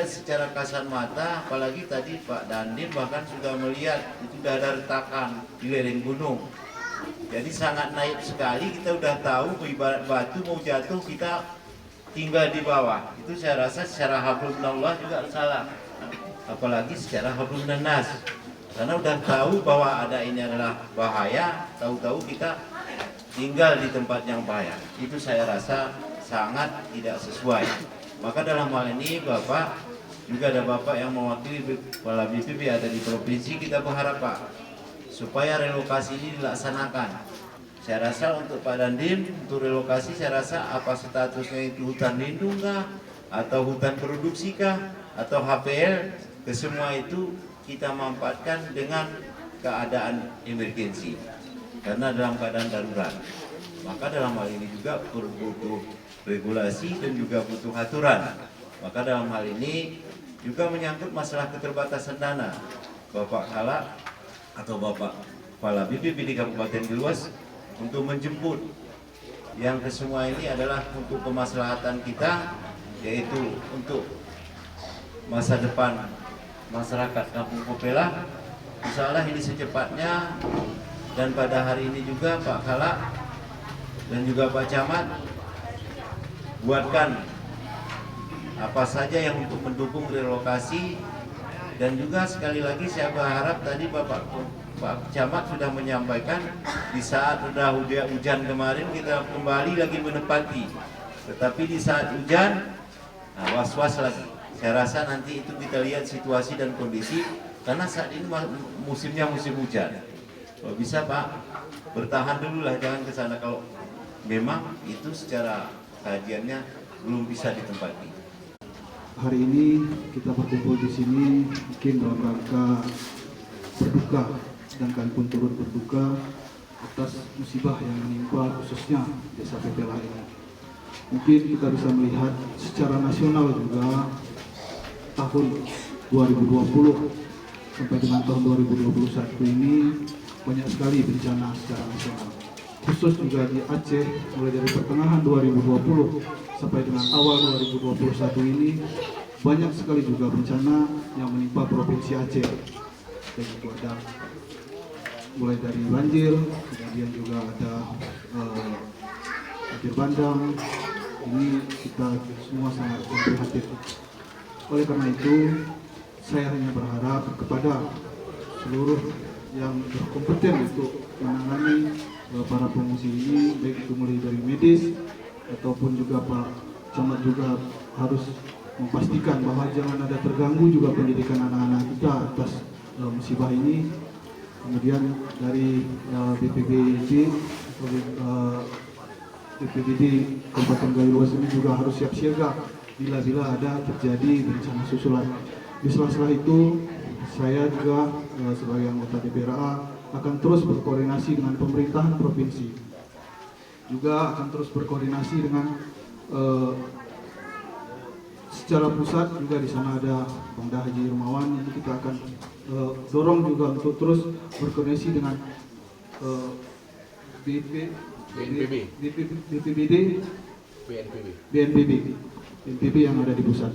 secara kasat mata, apalagi tadi Pak Dandim bahkan sudah melihat itu sudah ada retakan di lereng gunung. Jadi sangat naik sekali, kita udah tahu ibarat batu mau jatuh kita tinggal di bawah. Itu saya rasa secara hablumnallah juga salah. Apalagi secara hablumnan nas. Karena udah tahu bahwa ada ini adalah bahaya, tahu-tahu kita tinggal di tempat yang bahaya. Itu saya rasa sangat tidak sesuai. Maka dalam hal ini Bapak, juga ada Bapak yang mewakili kepala BPB ada di provinsi, kita berharap Pak, supaya relokasi ini dilaksanakan. Saya rasa untuk Pak Dandim, untuk relokasi saya rasa apa statusnya itu hutan lindung kah, atau hutan produksi kah, atau HPL, kesemua itu kita manfaatkan dengan keadaan emergensi. Karena dalam keadaan darurat. Maka dalam hal ini juga butuh regulasi dan juga butuh aturan. Maka dalam hal ini juga menyangkut masalah keterbatasan dana. Bapak Kala atau Bapak Kepala BPB di Kabupaten Geluas untuk menjemput yang kesemua ini adalah untuk kemaslahatan kita, yaitu untuk masa depan masyarakat Kampung Kopela. Insya Allah ini secepatnya, dan pada hari ini juga Pak Kala dan juga Pak Camat buatkan apa saja yang untuk mendukung relokasi. Dan juga sekali lagi saya berharap tadi Pak Camat sudah menyampaikan di saat sudah hujan kemarin kita kembali lagi menepati, tetapi di saat hujan was-was lagi. Saya rasa nanti itu kita lihat situasi dan kondisi, karena saat ini musimnya musim hujan. Kalau bisa Pak, bertahan dulu lah, jangan ke sana kalau memang itu secara kajiannya belum bisa ditempati. Hari ini kita berkumpul di sini mungkin dalam rangka berduka, sedangkan pun turut berduka atas musibah yang menimpa khususnya Desa Kopela ini. Mungkin kita bisa melihat secara nasional juga tahun 2020 sampai dengan tahun 2021 ini banyak sekali bencana secara nasional. Khusus juga di Aceh, mulai dari pertengahan 2020 sampai dengan awal 2021 ini banyak sekali juga bencana yang menimpa Provinsi Aceh. Dan itu ada mulai dari banjir, kemudian juga ada banjir bandang. Ini kita semua sangat prihatin. Oleh karena itu, saya hanya berharap kepada seluruh yang berkompeten untuk menangani para pengungsi ini, baik itu mulai dari medis ataupun juga Pak Camat juga harus memastikan bahwa jangan ada terganggu juga pendidikan anak-anak kita atas musibah ini. Kemudian dari BPBD BPBD Kabupaten Geluas ini juga harus siap siaga bila ada terjadi bencana susulan. Di sela-sela itu, saya juga sebagai anggota DPRA akan terus berkoordinasi dengan pemerintahan provinsi. Juga akan terus berkoordinasi dengan secara pusat, juga di sana ada Bangda Haji Rumawan. Jadi kita akan dorong juga untuk terus berkoordinasi dengan BPBD, BNPB yang ada di pusat.